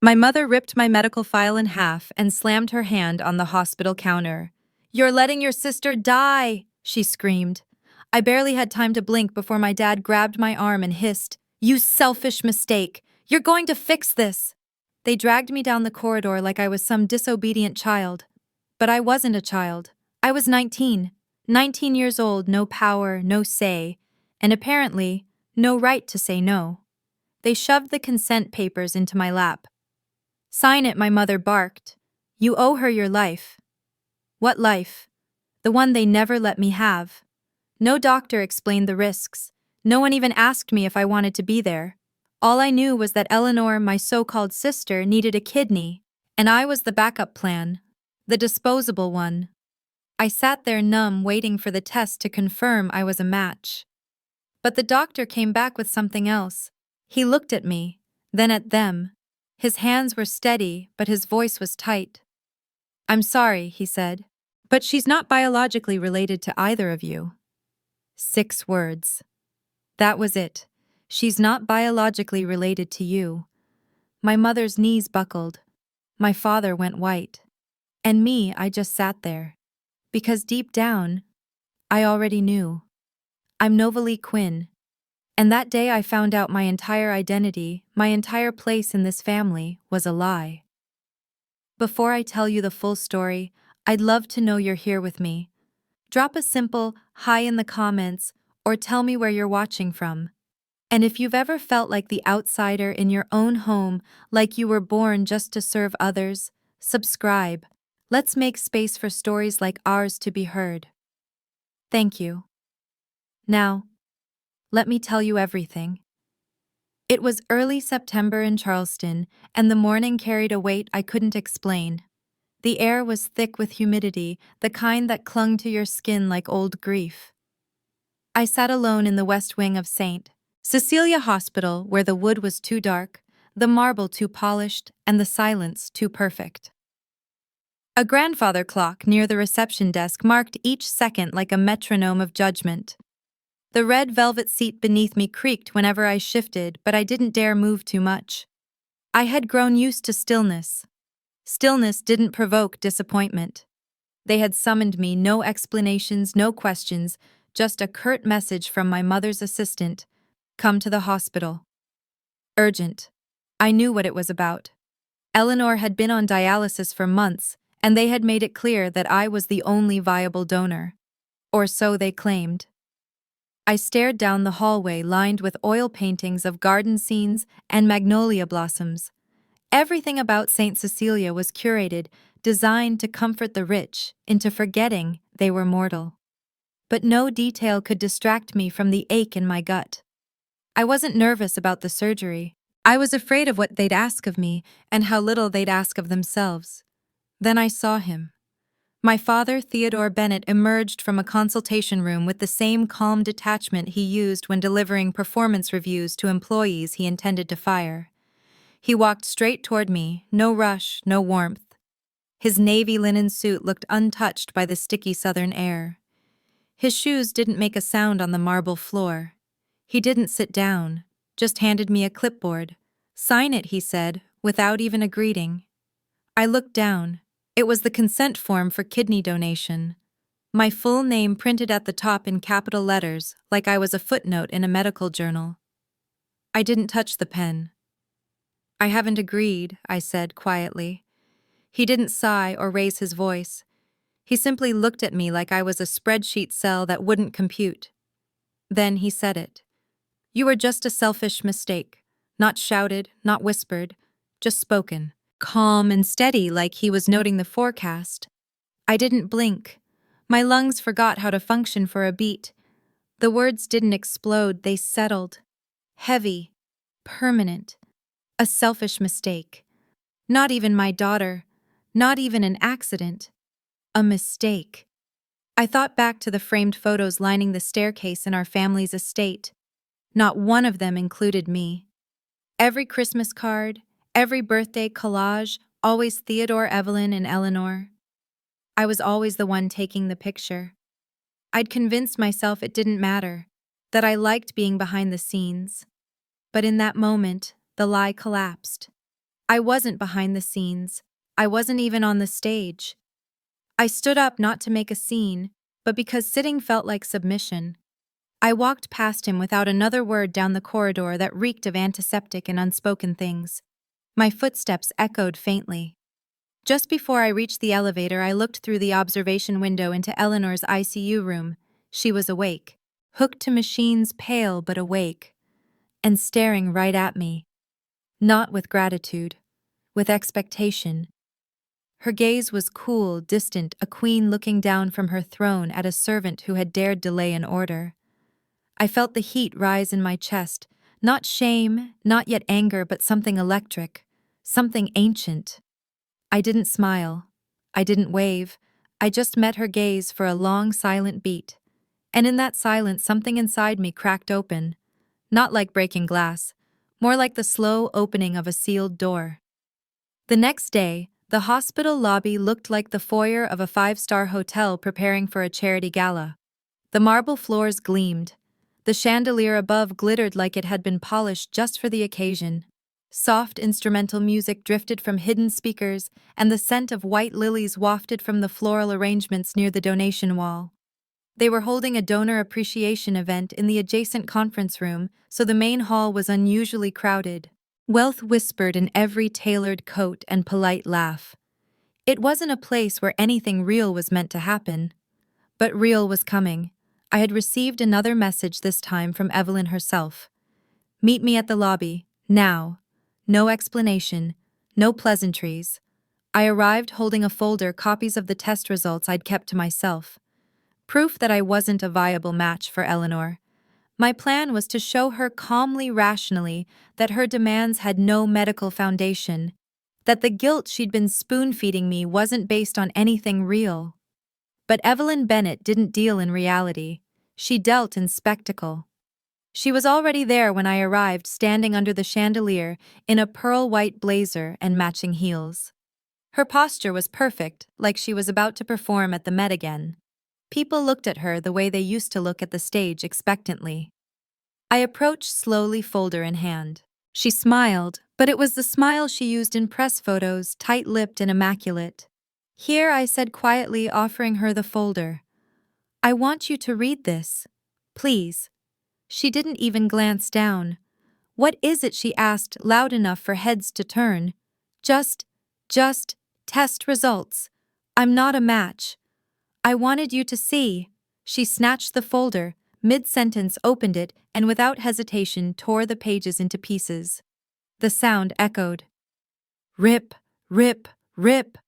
My mother ripped my medical file in half and slammed her hand on the hospital counter. "You're letting your sister die!" she screamed. I barely had time to blink before my dad grabbed my arm and hissed, "You selfish mistake! You're going to fix this!" They dragged me down the corridor like I was some disobedient child. But I wasn't a child. I was 19. 19 years old, no power, no say, and apparently, no right to say no. They shoved the consent papers into my lap. "Sign it," my mother barked. "You owe her your life." What life? The one they never let me have. No doctor explained the risks. No one even asked me if I wanted to be there. All I knew was that Eleanor, my so-called sister, needed a kidney, and I was the backup plan, the disposable one. I sat there numb, waiting for the test to confirm I was a match. But the doctor came back with something else. He looked at me, then at them. His hands were steady, but his voice was tight. "I'm sorry," he said, "but she's not biologically related to either of you." 6 words. That was it. "She's not biologically related to you." My mother's knees buckled. My father went white. And me, I just sat there. Because deep down, I already knew. I'm Novalee Quinn. And that day I found out my entire identity, my entire place in this family, was a lie. Before I tell you the full story, I'd love to know you're here with me. Drop a simple "hi" in the comments, or tell me where you're watching from. And if you've ever felt like the outsider in your own home, like you were born just to serve others, subscribe. Let's make space for stories like ours to be heard. Thank you. Now, let me tell you everything. It was early September in Charleston, and the morning carried a weight I couldn't explain. The air was thick with humidity, the kind that clung to your skin like old grief. I sat alone in the west wing of St. Cecilia Hospital, where the wood was too dark, the marble too polished, and the silence too perfect. A grandfather clock near the reception desk marked each second like a metronome of judgment. The red velvet seat beneath me creaked whenever I shifted, but I didn't dare move too much. I had grown used to stillness. Stillness didn't provoke disappointment. They had summoned me, no explanations, no questions, just a curt message from my mother's assistant: "Come to the hospital." Urgent. I knew what it was about. Eleanor had been on dialysis for months, and they had made it clear that I was the only viable donor. Or so they claimed. I stared down the hallway lined with oil paintings of garden scenes and magnolia blossoms. Everything about St. Cecilia was curated, designed to comfort the rich into forgetting they were mortal. But no detail could distract me from the ache in my gut. I wasn't nervous about the surgery. I was afraid of what they'd ask of me and how little they'd ask of themselves. Then I saw him. My father, Theodore Bennett, emerged from a consultation room with the same calm detachment he used when delivering performance reviews to employees he intended to fire. He walked straight toward me, no rush, no warmth. His navy linen suit looked untouched by the sticky southern air. His shoes didn't make a sound on the marble floor. He didn't sit down, just handed me a clipboard. "Sign it," he said, without even a greeting. I looked down. It was the consent form for kidney donation. My full name printed at the top in capital letters, like I was a footnote in a medical journal. I didn't touch the pen. "I haven't agreed," I said quietly. He didn't sigh or raise his voice. He simply looked at me like I was a spreadsheet cell that wouldn't compute. Then he said it. "You were just a selfish mistake. Not shouted, not whispered, just spoken. Calm and steady, like he was noting the forecast." I didn't blink. My lungs forgot how to function for a beat. The words didn't explode, they settled. Heavy. Permanent. A selfish mistake. Not even my daughter. Not even an accident. A mistake. I thought back to the framed photos lining the staircase in our family's estate. Not one of them included me. Every Christmas card, every birthday collage, always Theodore, Evelyn, and Eleanor. I was always the one taking the picture. I'd convinced myself it didn't matter, that I liked being behind the scenes. But in that moment, the lie collapsed. I wasn't behind the scenes. I wasn't even on the stage. I stood up not to make a scene, but because sitting felt like submission. I walked past him without another word down the corridor that reeked of antiseptic and unspoken things. My footsteps echoed faintly. Just before I reached the elevator, I looked through the observation window into Eleanor's ICU room. She was awake, hooked to machines, pale but awake, and staring right at me. Not with gratitude, with expectation. Her gaze was cool, distant, a queen looking down from her throne at a servant who had dared delay an order. I felt the heat rise in my chest, not shame, not yet anger, but something electric, something ancient. I didn't smile. I didn't wave. I just met her gaze for a long, silent beat. And in that silence, something inside me cracked open. Not like breaking glass, more like the slow opening of a sealed door. The next day, the hospital lobby looked like the foyer of a five-star hotel preparing for a charity gala. The marble floors gleamed. The chandelier above glittered like it had been polished just for the occasion. Soft instrumental music drifted from hidden speakers, and the scent of white lilies wafted from the floral arrangements near the donation wall. They were holding a donor appreciation event in the adjacent conference room, so the main hall was unusually crowded. Wealth whispered in every tailored coat and polite laugh. It wasn't a place where anything real was meant to happen. But real was coming. I had received another message this time from Evelyn herself. Meet me at the lobby, now. No explanation, no pleasantries. I arrived holding a folder, copies of the test results I'd kept to myself. Proof that I wasn't a viable match for Eleanor. My plan was to show her calmly, rationally, that her demands had no medical foundation, that the guilt she'd been spoon-feeding me wasn't based on anything real. But Evelyn Bennett didn't deal in reality. She dealt in spectacle. She was already there when I arrived, standing under the chandelier in a pearl-white blazer and matching heels. Her posture was perfect, like she was about to perform at the Met again. People looked at her the way they used to look at the stage, expectantly. I approached slowly, folder in hand. She smiled, but it was the smile she used in press photos, tight-lipped and immaculate. Here, I said quietly, offering her the folder. I want you to read this. Please. She didn't even glance down. What is it, she asked, loud enough for heads to turn. Just, test results. I'm not a match. I wanted you to see. She snatched the folder, mid-sentence opened it, and without hesitation tore the pages into pieces. The sound echoed. Rip, rip, rip.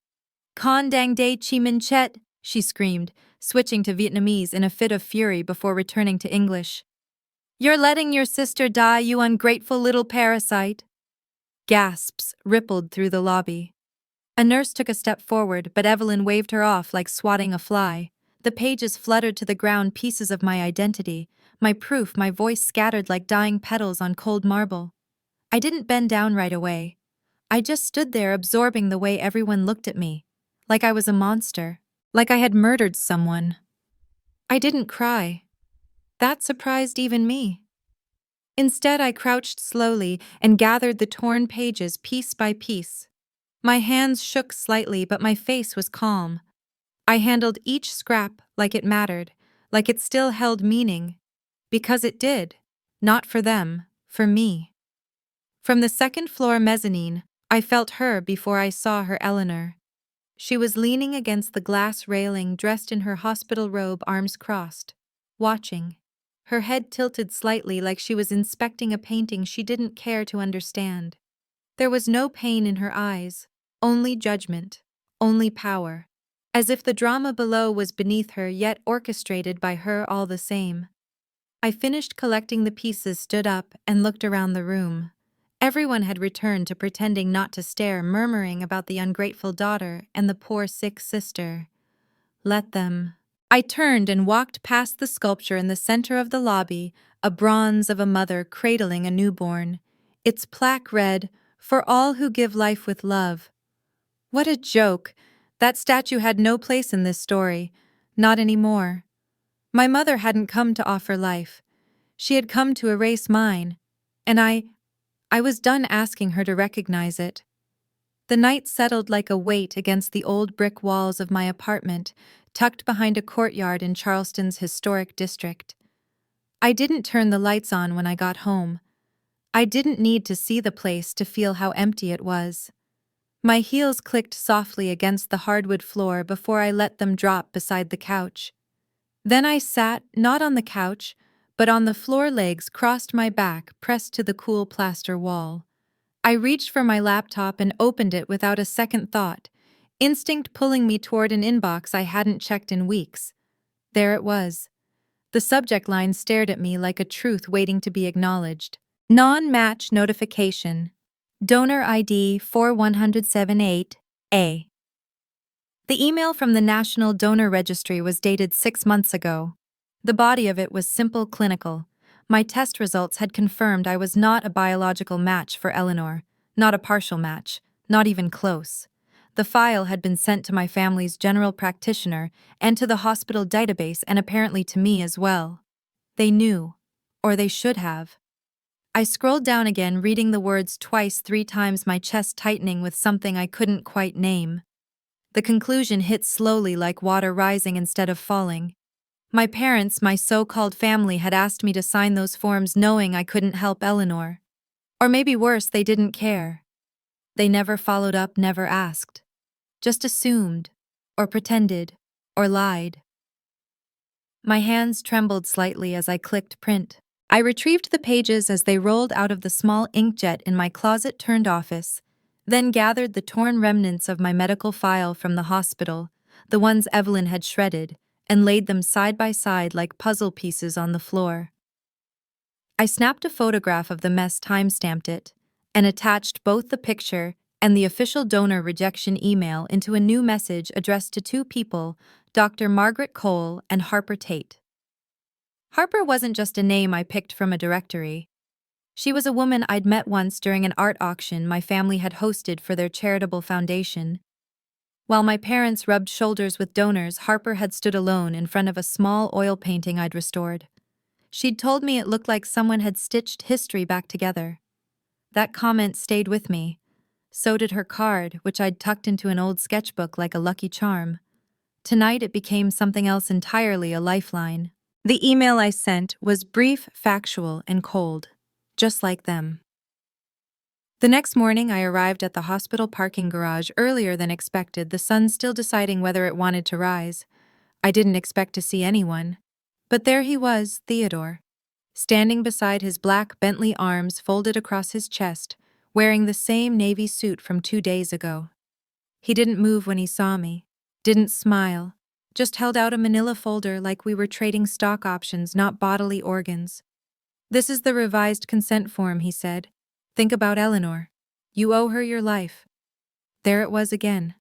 Con dang day chi min chet, she screamed, switching to Vietnamese in a fit of fury before returning to English. You're letting your sister die, you ungrateful little parasite. Gasps rippled through the lobby. A nurse took a step forward, but Evelyn waved her off like swatting a fly. The pages fluttered to the ground, pieces of my identity, my proof, my voice scattered like dying petals on cold marble. I didn't bend down right away. I just stood there, absorbing the way everyone looked at me, like I was a monster, like I had murdered someone. I didn't cry. That surprised even me. Instead, I crouched slowly and gathered the torn pages piece by piece. My hands shook slightly, but my face was calm. I handled each scrap like it mattered, like it still held meaning. Because it did. Not for them, for me. From the second-floor mezzanine, I felt her before I saw her, Eleanor. She was leaning against the glass railing, dressed in her hospital robe, arms crossed, watching. Her head tilted slightly like she was inspecting a painting she didn't care to understand. There was no pain in her eyes, only judgment, only power. As if the drama below was beneath her, yet orchestrated by her all the same. I finished collecting the pieces, stood up, and looked around the room. Everyone had returned to pretending not to stare, murmuring about the ungrateful daughter and the poor sick sister. Let them. I turned and walked past the sculpture in the center of the lobby, a bronze of a mother cradling a newborn. Its plaque read, "For all who give life with love." What a joke! That statue had no place in this story. Not anymore. My mother hadn't come to offer life. She had come to erase mine. And I was done asking her to recognize it. The night settled like a weight against the old brick walls of my apartment, tucked behind a courtyard in Charleston's historic district. I didn't turn the lights on when I got home. I didn't need to see the place to feel how empty it was. My heels clicked softly against the hardwood floor before I let them drop beside the couch. Then I sat, not on the couch, but on the floor, legs crossed, my back pressed to the cool plaster wall. I reached for my laptop and opened it without a second thought, instinct pulling me toward an inbox I hadn't checked in weeks. There it was. The subject line stared at me like a truth waiting to be acknowledged. Non-match notification. Donor ID 41778A. The email from the National Donor Registry was dated 6 months ago. The body of it was simple, clinical. My test results had confirmed I was not a biological match for Eleanor, not a partial match, not even close. The file had been sent to my family's general practitioner and to the hospital database, and apparently to me as well. They knew, or they should have. I scrolled down again, reading the words twice, 3 times, my chest tightening with something I couldn't quite name. The conclusion hit slowly, like water rising instead of falling. My parents, my so-called family, had asked me to sign those forms knowing I couldn't help Eleanor. Or maybe worse, they didn't care. They never followed up, never asked. Just assumed, or pretended, or lied. My hands trembled slightly as I clicked print. I retrieved the pages as they rolled out of the small inkjet in my closet-turned office, then gathered the torn remnants of my medical file from the hospital, the ones Evelyn had shredded, and laid them side by side like puzzle pieces on the floor. I snapped a photograph of the mess, time-stamped it, and attached both the picture and the official donor rejection email into a new message addressed to 2 people, Dr. Margaret Cole and Harper Tate. Harper wasn't just a name I picked from a directory. She was a woman I'd met once during an art auction my family had hosted for their charitable foundation. While my parents rubbed shoulders with donors, Harper had stood alone in front of a small oil painting I'd restored. She'd told me it looked like someone had stitched history back together. That comment stayed with me. So did her card, which I'd tucked into an old sketchbook like a lucky charm. Tonight it became something else entirely, a lifeline. The email I sent was brief, factual, and cold, just like them. The next morning I arrived at the hospital parking garage earlier than expected, the sun still deciding whether it wanted to rise. I didn't expect to see anyone. But there he was, Theodore, standing beside his black Bentley, arms folded across his chest, wearing the same navy suit from 2 days ago. He didn't move when he saw me, didn't smile, just held out a manila folder like we were trading stock options, not bodily organs. "This is the revised consent form," he said. "Think about Eleanor. You owe her your life." There it was again.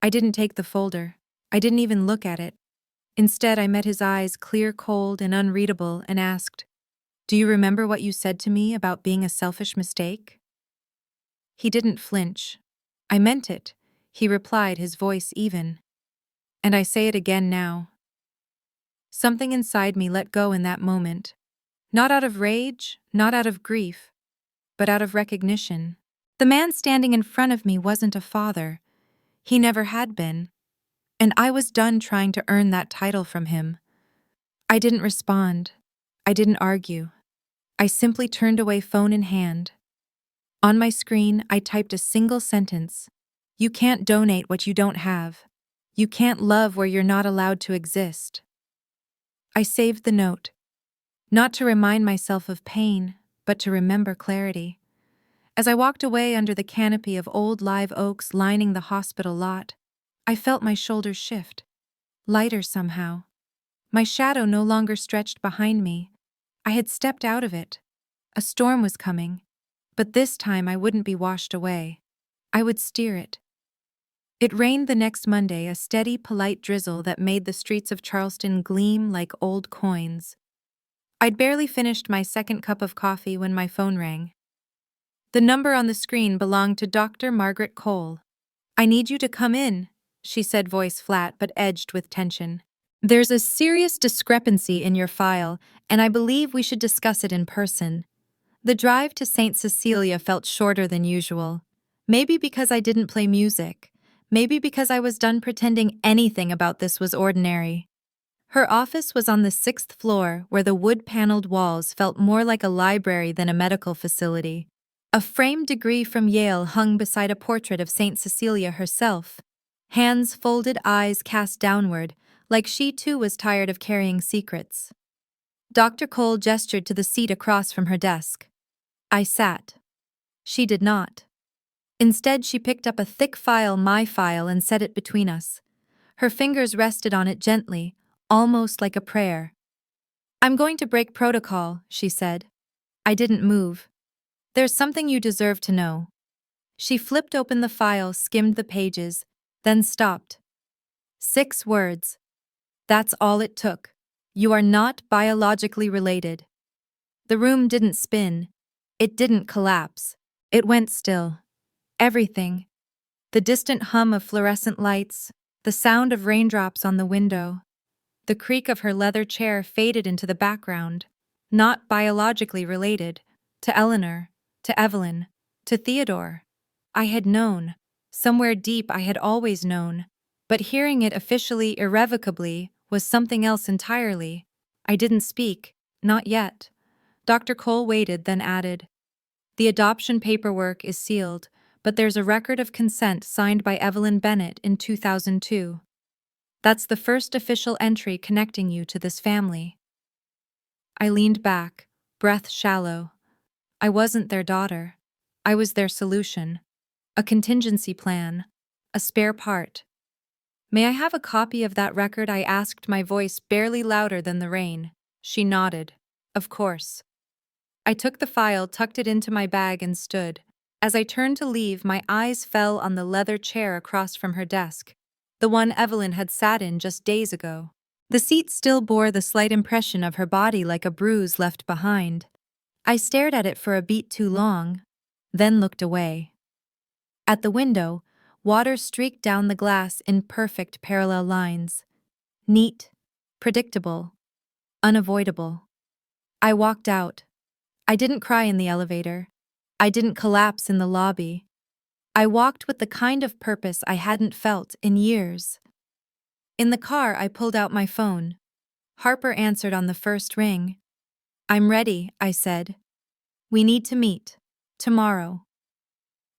I didn't take the folder. I didn't even look at it. Instead, I met his eyes, clear, cold, and unreadable, and asked, "Do you remember what you said to me about being a selfish mistake?" He didn't flinch. "I meant it," he replied, his voice even. "And I say it again now." Something inside me let go in that moment. Not out of rage, not out of grief, but out of recognition. The man standing in front of me wasn't a father. He never had been. And I was done trying to earn that title from him. I didn't respond. I didn't argue. I simply turned away, phone in hand. On my screen, I typed a single sentence. "You can't donate what you don't have. You can't love where you're not allowed to exist." I saved the note. Not to remind myself of pain, but to remember clarity. As I walked away under the canopy of old live oaks lining the hospital lot, I felt my shoulders shift, lighter somehow. My shadow no longer stretched behind me. I had stepped out of it. A storm was coming, but this time I wouldn't be washed away. I would steer it. It rained the next Monday, a steady, polite drizzle that made the streets of Charleston gleam like old coins. I'd barely finished my second cup of coffee when my phone rang. The number on the screen belonged to Dr. Margaret Cole. "I need you to come in," she said, voice flat but edged with tension. "There's a serious discrepancy in your file, and I believe we should discuss it in person." The drive to St. Cecilia felt shorter than usual. Maybe because I didn't play music. Maybe because I was done pretending anything about this was ordinary. Her office was on the 6th floor, where the wood-paneled walls felt more like a library than a medical facility. A framed degree from Yale hung beside a portrait of St. Cecilia herself. Hands folded, eyes cast downward, like she too was tired of carrying secrets. Dr. Cole gestured to the seat across from her desk. I sat. She did not. Instead, she picked up a thick file, my file, and set it between us. Her fingers rested on it gently, almost like a prayer. I'm going to break protocol, she said. I didn't move. There's something you deserve to know. She flipped open the file, skimmed the pages, then stopped. 6 words. That's all it took. You are not biologically related. The room didn't spin. It didn't collapse. It went still. Everything. The distant hum of fluorescent lights, the sound of raindrops on the window. The creak of her leather chair faded into the background. Not biologically related. To Eleanor. To Evelyn. To Theodore. I had known. Somewhere deep I had always known. But hearing it officially, irrevocably, was something else entirely. I didn't speak. Not yet. Dr. Cole waited, then added, The adoption paperwork is sealed, but there's a record of consent signed by Evelyn Bennett in 2002. That's the first official entry connecting you to this family. I leaned back, breath shallow. I wasn't their daughter. I was their solution. A contingency plan. A spare part. May I have a copy of that record? I asked, my voice barely louder than the rain. She nodded. Of course. I took the file, tucked it into my bag, and stood. As I turned to leave, my eyes fell on the leather chair across from her desk, the one Evelyn had sat in just days ago. The seat still bore the slight impression of her body, like a bruise left behind. I stared at it for a beat too long, then looked away. At the window, water streaked down the glass in perfect parallel lines. Neat, predictable, unavoidable. I walked out. I didn't cry in the elevator. I didn't collapse in the lobby. I walked with the kind of purpose I hadn't felt in years. In the car, I pulled out my phone. Harper answered on the first ring. I'm ready, I said. We need to meet. Tomorrow.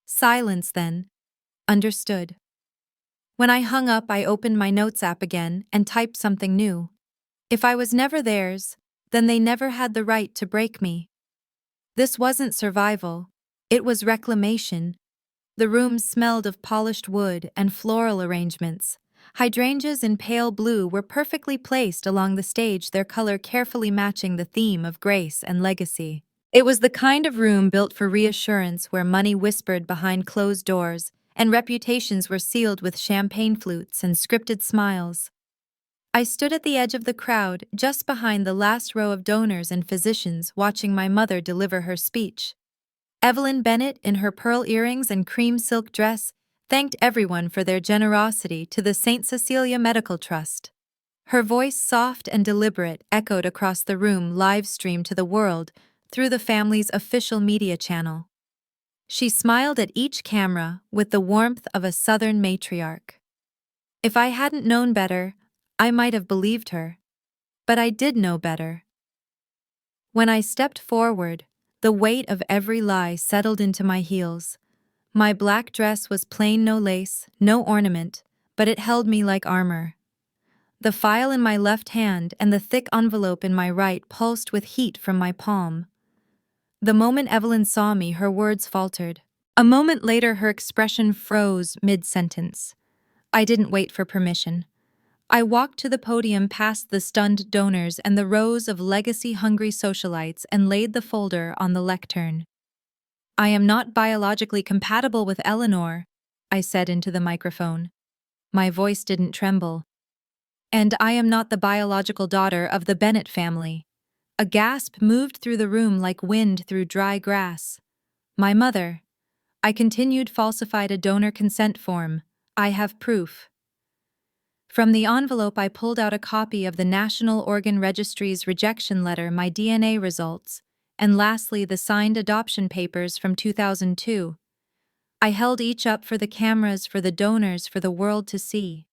Silence then. Understood. When I hung up, I opened my notes app again and typed something new. If I was never theirs, then they never had the right to break me. This wasn't survival. It was reclamation. The room smelled of polished wood and floral arrangements. Hydrangeas in pale blue were perfectly placed along the stage, their color carefully matching the theme of grace and legacy. It was the kind of room built for reassurance, where money whispered behind closed doors and reputations were sealed with champagne flutes and scripted smiles. I stood at the edge of the crowd, just behind the last row of donors and physicians, watching my mother deliver her speech. Evelyn Bennett, in her pearl earrings and cream silk dress, thanked everyone for their generosity to the St. Cecilia Medical Trust. Her voice, soft and deliberate, echoed across the room, live-streamed to the world through the family's official media channel. She smiled at each camera with the warmth of a Southern matriarch. If I hadn't known better, I might have believed her. But I did know better. When I stepped forward, the weight of every lie settled into my heels. My black dress was plain, no lace, no ornament, but it held me like armor. The file in my left hand and the thick envelope in my right pulsed with heat from my palm. The moment Evelyn saw me, her words faltered. A moment later, her expression froze mid-sentence. I didn't wait for permission. I walked to the podium, past the stunned donors and the rows of legacy-hungry socialites, and laid the folder on the lectern. I am not biologically compatible with Eleanor, I said into the microphone. My voice didn't tremble. And I am not the biological daughter of the Bennett family. A gasp moved through the room like wind through dry grass. My mother. I continued, falsified a donor consent form. I have proof. From the envelope, I pulled out a copy of the National Organ Registry's rejection letter, my DNA results, and lastly the signed adoption papers from 2002. I held each up for the cameras, for the donors, for the world to see.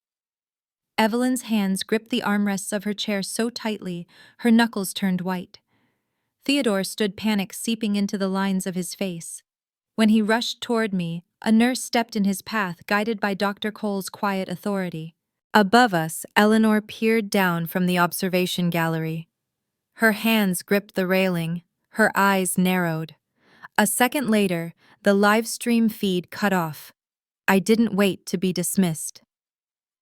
Evelyn's hands gripped the armrests of her chair so tightly, her knuckles turned white. Theodore stood, panic seeping into the lines of his face. When he rushed toward me, a nurse stepped in his path, guided by Dr. Cole's quiet authority. Above us, Eleanor peered down from the observation gallery. Her hands gripped the railing, her eyes narrowed. A second later, the live stream feed cut off. I didn't wait to be dismissed.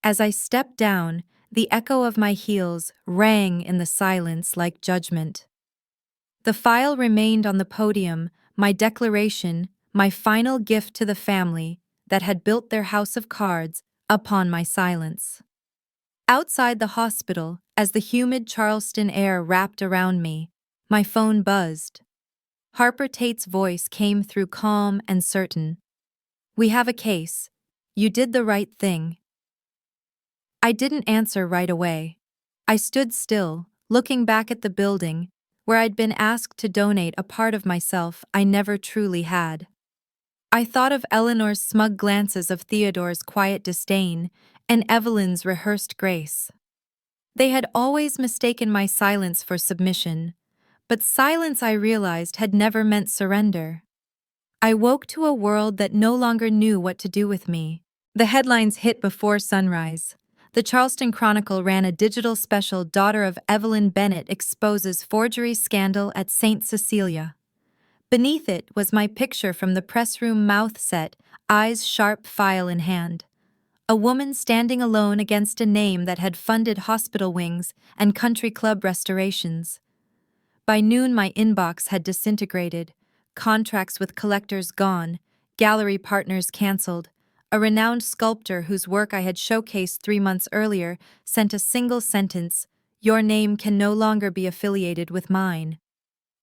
As I stepped down, the echo of my heels rang in the silence like judgment. The file remained on the podium, my declaration, my final gift to the family that had built their house of cards upon my silence. Outside the hospital, as the humid Charleston air wrapped around me, my phone buzzed. Harper Tate's voice came through, calm and certain. "We have a case. You did the right thing." I didn't answer right away. I stood still, looking back at the building, where I'd been asked to donate a part of myself I never truly had. I thought of Eleanor's smug glances, of Theodore's quiet disdain, and Evelyn's rehearsed grace. They had always mistaken my silence for submission, but silence, I realized, had never meant surrender. I woke to a world that no longer knew what to do with me. The headlines hit before sunrise. The Charleston Chronicle ran a digital special, "Daughter of Evelyn Bennett exposes forgery scandal at St. Cecilia." Beneath it was my picture from the press room, mouth set, eyes sharp, file in hand. A woman standing alone against a name that had funded hospital wings and country club restorations. By noon, my inbox had disintegrated, contracts with collectors gone, gallery partners canceled. A renowned sculptor whose work I had showcased 3 months earlier sent a single sentence, "Your name can no longer be affiliated with mine."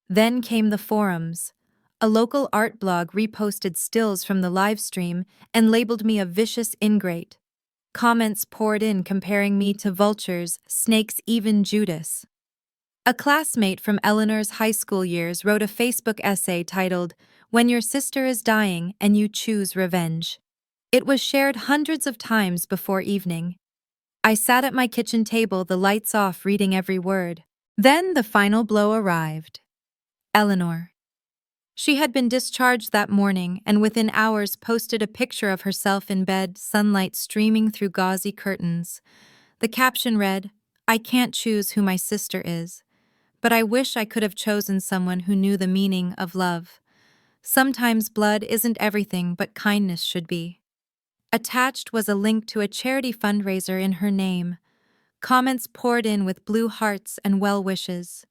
Then came the forums. A local art blog reposted stills from the live stream and labeled me a vicious ingrate. Comments poured in, comparing me to vultures, snakes, even Judas. A classmate from Eleanor's high school years wrote a Facebook essay titled, "When Your Sister is Dying and You Choose Revenge." It was shared hundreds of times before evening. I sat at my kitchen table, the lights off, reading every word. Then the final blow arrived. Eleanor. She had been discharged that morning and within hours posted a picture of herself in bed, sunlight streaming through gauzy curtains. The caption read, "I can't choose who my sister is, but I wish I could have chosen someone who knew the meaning of love. Sometimes blood isn't everything, but kindness should be." Attached was a link to a charity fundraiser in her name. Comments poured in with blue hearts and well wishes.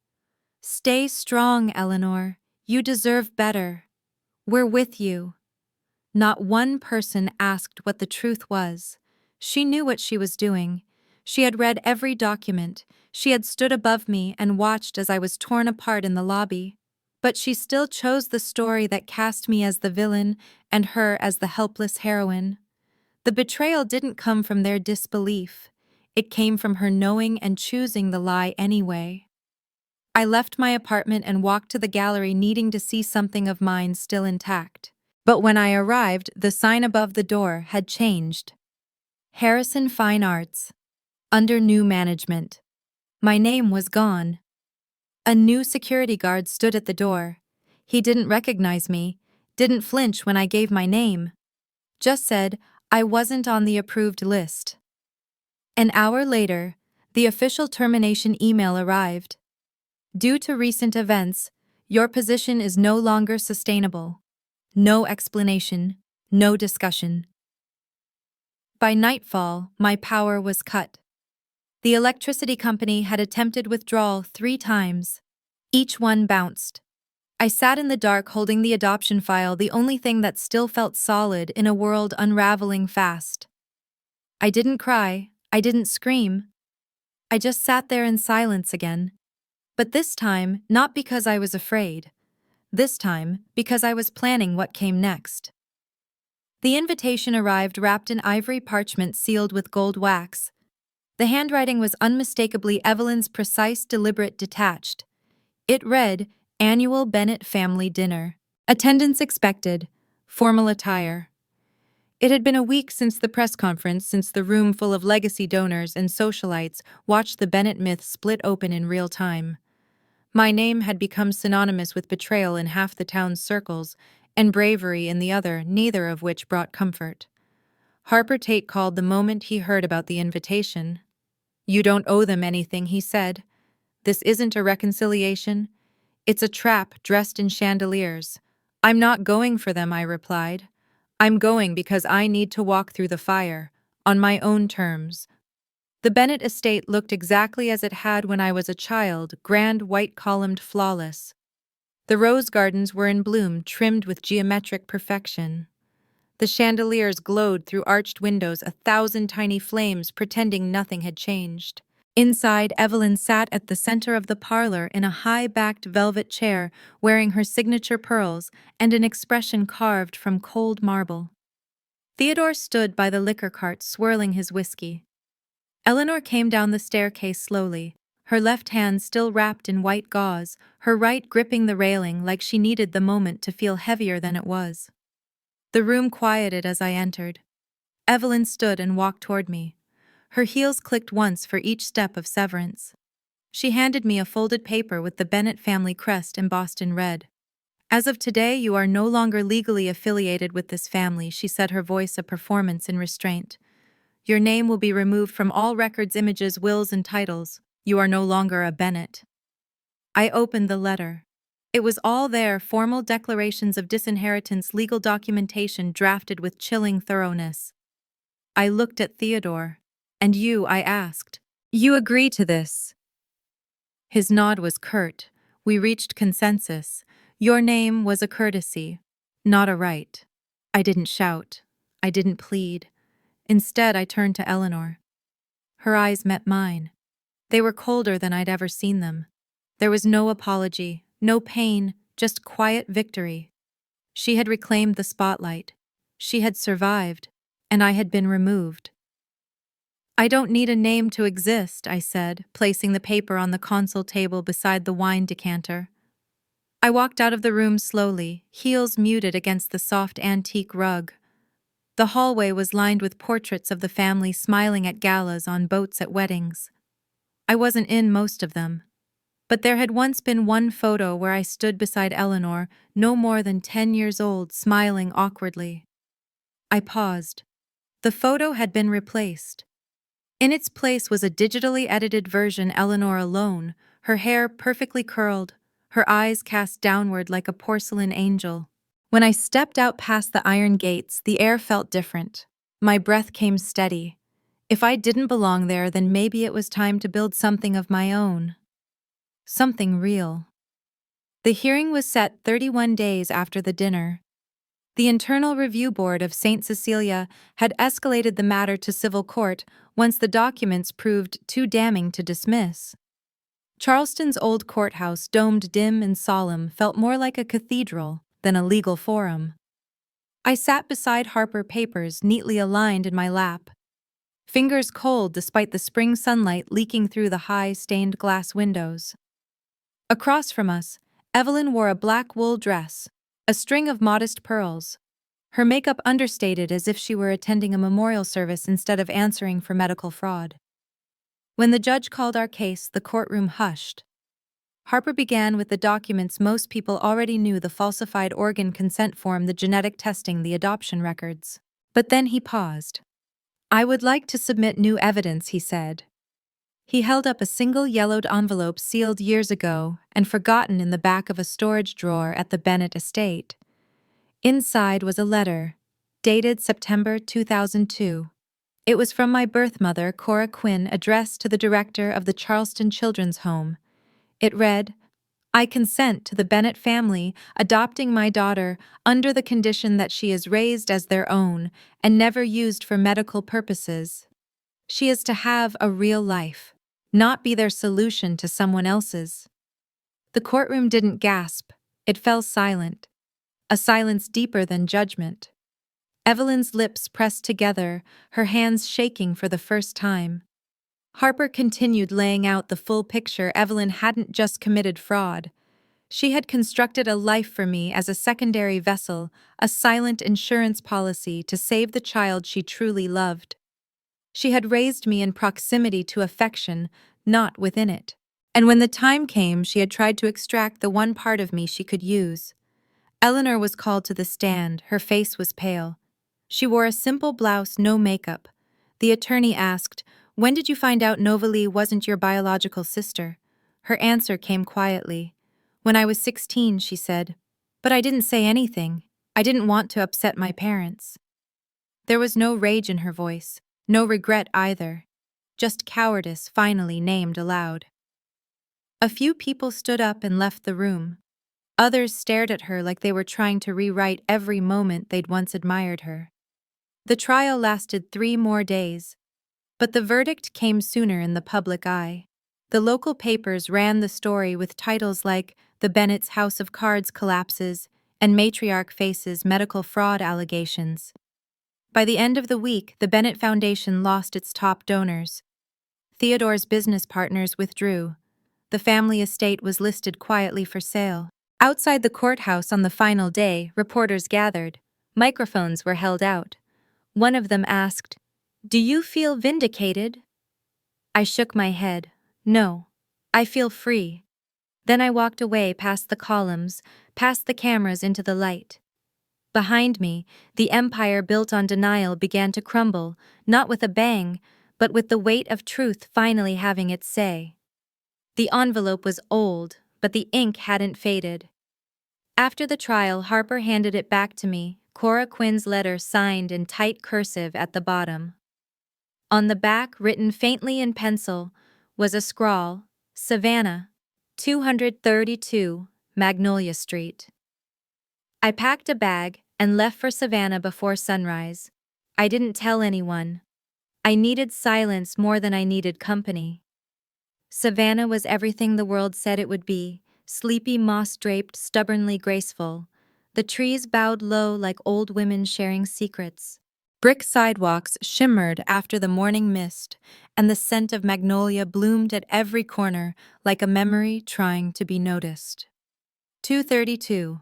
"Stay strong, Eleanor. You deserve better. We're with you." Not one person asked what the truth was. She knew what she was doing. She had read every document. She had stood above me and watched as I was torn apart in the lobby. But she still chose the story that cast me as the villain and her as the helpless heroine. The betrayal didn't come from their disbelief. It came from her knowing and choosing the lie anyway. I left my apartment and walked to the gallery, needing to see something of mine still intact. But when I arrived, the sign above the door had changed. Harrison Fine Arts. Under new management. My name was gone. A new security guard stood at the door. He didn't recognize me, didn't flinch when I gave my name. Just said, I wasn't on the approved list. An hour later, the official termination email arrived. "Due to recent events, your position is no longer sustainable." No explanation, no discussion. By nightfall, my power was cut. The electricity company had attempted withdrawal 3 times. Each one bounced. I sat in the dark holding the adoption file, the only thing that still felt solid in a world unraveling fast. I didn't cry, I didn't scream. I just sat there in silence again. But this time, not because I was afraid. This time, because I was planning what came next. The invitation arrived wrapped in ivory parchment sealed with gold wax. The handwriting was unmistakably Evelyn's, precise, deliberate, detached. It read, "Annual Bennett Family Dinner. Attendance expected. Formal attire." It had been a week since the press conference, since the room full of legacy donors and socialites watched the Bennett myth split open in real time. My name had become synonymous with betrayal in half the town's circles and bravery in the other, neither of which brought comfort. Harper Tate called the moment he heard about the invitation. "You don't owe them anything," he said. "This isn't a reconciliation. It's a trap dressed in chandeliers." "I'm not going for them," I replied. "I'm going because I need to walk through the fire, on my own terms." The Bennett estate looked exactly as it had when I was a child, grand, white-columned, flawless. The rose gardens were in bloom, trimmed with geometric perfection. The chandeliers glowed through arched windows, 1,000 tiny flames pretending nothing had changed. Inside, Evelyn sat at the center of the parlor in a high-backed velvet chair, wearing her signature pearls and an expression carved from cold marble. Theodore stood by the liquor cart, swirling his whiskey. Eleanor came down the staircase slowly, her left hand still wrapped in white gauze, her right gripping the railing like she needed the moment to feel heavier than it was. The room quieted as I entered. Evelyn stood and walked toward me. Her heels clicked once for each step of severance. She handed me a folded paper with the Bennett family crest embossed in red. "As of today, you are no longer legally affiliated with this family," she said, her voice a performance in restraint. "Your name will be removed from all records, images, wills, and titles. You are no longer a Bennett." I opened the letter. It was all there, formal declarations of disinheritance, legal documentation drafted with chilling thoroughness. I looked at Theodore. "And you?" I asked. "You agree to this?" His nod was curt. We reached consensus. Your name was a courtesy, not a right. I didn't shout. I didn't plead. Instead, I turned to Eleanor. Her eyes met mine. They were colder than I'd ever seen them. There was no apology, no pain, just quiet victory. She had reclaimed the spotlight. She had survived, and I had been removed. "I don't need a name to exist," I said, placing the paper on the console table beside the wine decanter. I walked out of the room slowly, heels muted against the soft antique rug. The hallway was lined with portraits of the family smiling at galas, on boats, at weddings. I wasn't in most of them. But there had once been one photo where I stood beside Eleanor, no more than 10 years old, smiling awkwardly. I paused. The photo had been replaced. In its place was a digitally edited version, Eleanor alone, her hair perfectly curled, her eyes cast downward like a porcelain angel. When I stepped out past the iron gates, the air felt different. My breath came steady. If I didn't belong there, then maybe it was time to build something of my own. Something real. The hearing was set 31 days after the dinner. The Internal Review Board of St. Cecilia had escalated the matter to civil court once the documents proved too damning to dismiss. Charleston's old courthouse, domed, dim, and solemn, felt more like a cathedral than a legal forum. I sat beside Harper, papers neatly aligned in my lap, fingers cold despite the spring sunlight leaking through the high, stained glass windows. Across from us, Evelyn wore a black wool dress, a string of modest pearls, her makeup understated as if she were attending a memorial service instead of answering for medical fraud. When the judge called our case, the courtroom hushed. Harper began with the documents most people already knew: the falsified organ consent form, the genetic testing, the adoption records. But then he paused. "I would like to submit new evidence," he said. He held up a single yellowed envelope sealed years ago and forgotten in the back of a storage drawer at the Bennett estate. Inside was a letter, dated September 2002. It was from my birth mother, Cora Quinn, addressed to the director of the Charleston Children's Home. It read, "I consent to the Bennett family adopting my daughter under the condition that she is raised as their own and never used for medical purposes. She is to have a real life, not be their solution to someone else's." The courtroom didn't gasp. It fell silent, a silence deeper than judgment. Evelyn's lips pressed together, her hands shaking for the first time. Harper continued, laying out the full picture. Evelyn hadn't just committed fraud. She had constructed a life for me as a secondary vessel, a silent insurance policy to save the child she truly loved. She had raised me in proximity to affection, not within it. And when the time came, she had tried to extract the one part of me she could use. Eleanor was called to the stand. Her face was pale. She wore a simple blouse, no makeup. The attorney asked, "When did you find out Novalee wasn't your biological sister?" Her answer came quietly. "When I was 16, she said. But I didn't say anything. I didn't want to upset my parents." There was no rage in her voice, no regret either. Just cowardice finally named aloud. A few people stood up and left the room. Others stared at her like they were trying to rewrite every moment they'd once admired her. The trial lasted 3 more days, but the verdict came sooner in the public eye. The local papers ran the story with titles like "The Bennett's House of Cards Collapses" and "Matriarch Faces Medical Fraud Allegations." By the end of the week, the Bennett Foundation lost its top donors. Theodore's business partners withdrew. The family estate was listed quietly for sale. Outside the courthouse on the final day, reporters gathered. Microphones were held out. One of them asked, "Do you feel vindicated?" I shook my head. "No. I feel free." Then I walked away past the columns, past the cameras into the light. Behind me, the empire built on denial began to crumble, not with a bang, but with the weight of truth finally having its say. The envelope was old, but the ink hadn't faded. After the trial, Harper handed it back to me, Cora Quinn's letter signed in tight cursive at the bottom. On the back, written faintly in pencil, was a scrawl, "Savannah, 232, Magnolia Street." I packed a bag and left for Savannah before sunrise. I didn't tell anyone. I needed silence more than I needed company. Savannah was everything the world said it would be, sleepy, moss-draped, stubbornly graceful. The trees bowed low like old women sharing secrets. Brick sidewalks shimmered after the morning mist, and the scent of magnolia bloomed at every corner like a memory trying to be noticed. 232.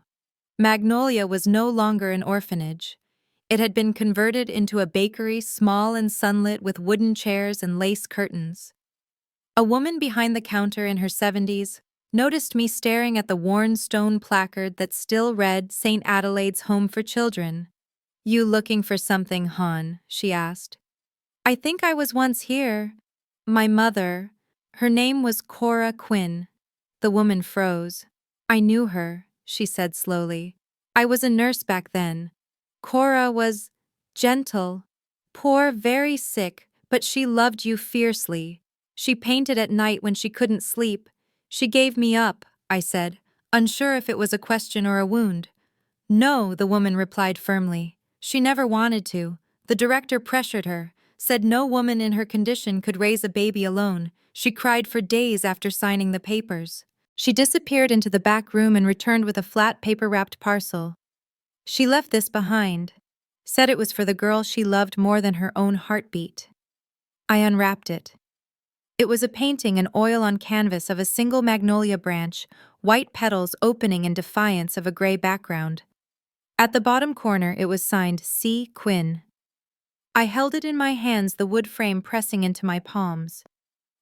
Magnolia was no longer an orphanage. It had been converted into a bakery, small and sunlit with wooden chairs and lace curtains. A woman behind the counter in her 70s noticed me staring at the worn stone placard that still read St. Adelaide's Home for Children. "You looking for something, hon?" she asked. "I think I was once here. My mother." Her name was Cora Quinn. The woman froze. "I knew her," she said slowly. "I was a nurse back then. Cora was gentle, poor, very sick, but she loved you fiercely. She painted at night when she couldn't sleep. She gave me up," I said, unsure if it was a question or a wound. "No," the woman replied firmly. "She never wanted to. The director pressured her, said no woman in her condition could raise a baby alone. She cried for days after signing the papers. She disappeared into the back room and returned with a flat paper-wrapped parcel. She left this behind. Said it was for the girl she loved more than her own heartbeat." I unwrapped it. It was a painting in oil on canvas of a single magnolia branch, white petals opening in defiance of a gray background. At the bottom corner, it was signed C. Quinn. I held it in my hands, the wood frame pressing into my palms.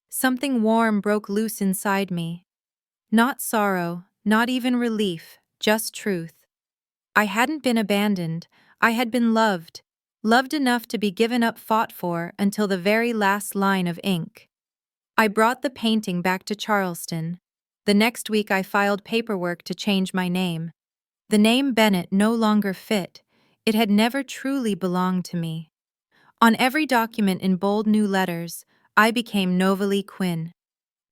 Something warm broke loose inside me. Not sorrow, not even relief, just truth. I hadn't been abandoned. I had been loved. Loved enough to be given up, fought for, until the very last line of ink. I brought the painting back to Charleston. The next week I filed paperwork to change my name. The name Bennett no longer fit. It had never truly belonged to me. On every document in bold new letters, I became Novalee Quinn.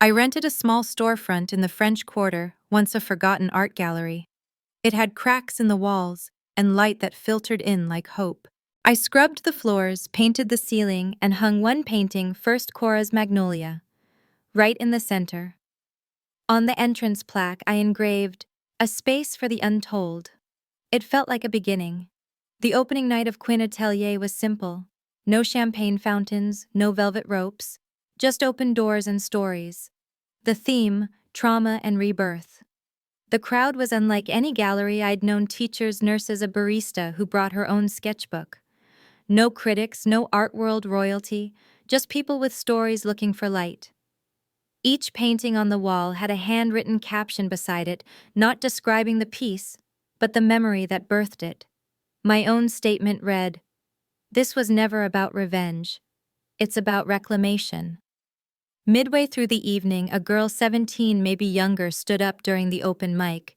I rented a small storefront in the French Quarter, once a forgotten art gallery. It had cracks in the walls and light that filtered in like hope. I scrubbed the floors, painted the ceiling, and hung one painting, First Cora's Magnolia, right in the center. On the entrance plaque, I engraved, "A space for the untold." It felt like a beginning. The opening night of Quinn Atelier was simple. No champagne fountains, no velvet ropes, just open doors and stories. The theme, trauma and rebirth. The crowd was unlike any gallery I'd known: teachers, nurses, a barista who brought her own sketchbook. No critics, no art world royalty, just people with stories looking for light. Each painting on the wall had a handwritten caption beside it, not describing the piece, but the memory that birthed it. My own statement read, "This was never about revenge. It's about reclamation." Midway through the evening, a girl 17, maybe younger, stood up during the open mic.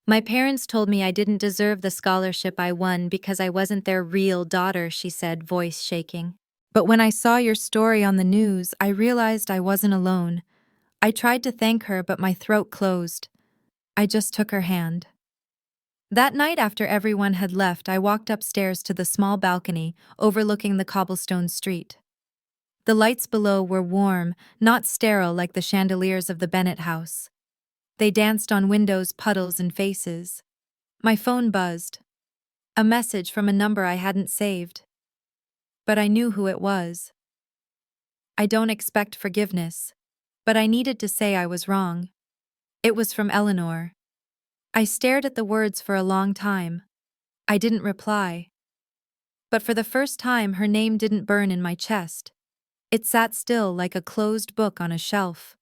"My parents told me I didn't deserve the scholarship I won because I wasn't their real daughter," she said, voice shaking. "But when I saw your story on the news, I realized I wasn't alone." I tried to thank her, but my throat closed. I just took her hand. That night, after everyone had left, I walked upstairs to the small balcony overlooking the cobblestone street. The lights below were warm, not sterile like the chandeliers of the Bennett house. They danced on windows, puddles, and faces. My phone buzzed. A message from a number I hadn't saved. But I knew who it was. "I don't expect forgiveness, but I needed to say I was wrong." It was from Eleanor. I stared at the words for a long time. I didn't reply. But for the first time, her name didn't burn in my chest. It sat still like a closed book on a shelf.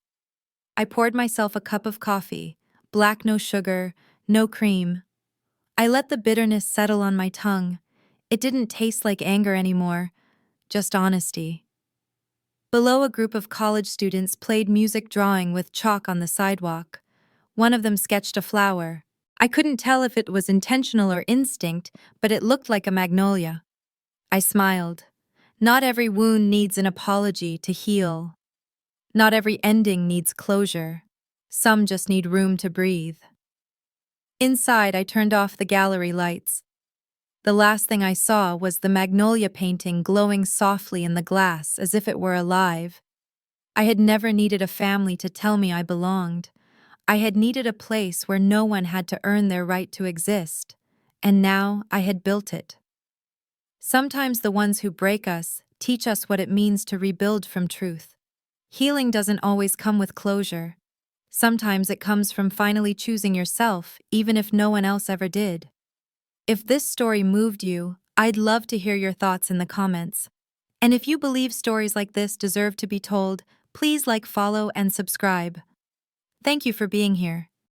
I poured myself a cup of coffee, black, no sugar, no cream. I let the bitterness settle on my tongue. It didn't taste like anger anymore, just honesty. Below, a group of college students played music, drawing with chalk on the sidewalk. One of them sketched a flower. I couldn't tell if it was intentional or instinct, but it looked like a magnolia. I smiled. Not every wound needs an apology to heal. Not every ending needs closure. Some just need room to breathe. Inside, I turned off the gallery lights. The last thing I saw was the magnolia painting glowing softly in the glass as if it were alive. I had never needed a family to tell me I belonged. I had needed a place where no one had to earn their right to exist. And now I had built it. Sometimes the ones who break us teach us what it means to rebuild from truth. Healing doesn't always come with closure. Sometimes it comes from finally choosing yourself, even if no one else ever did. If this story moved you, I'd love to hear your thoughts in the comments. And if you believe stories like this deserve to be told, please like, follow, and subscribe. Thank you for being here.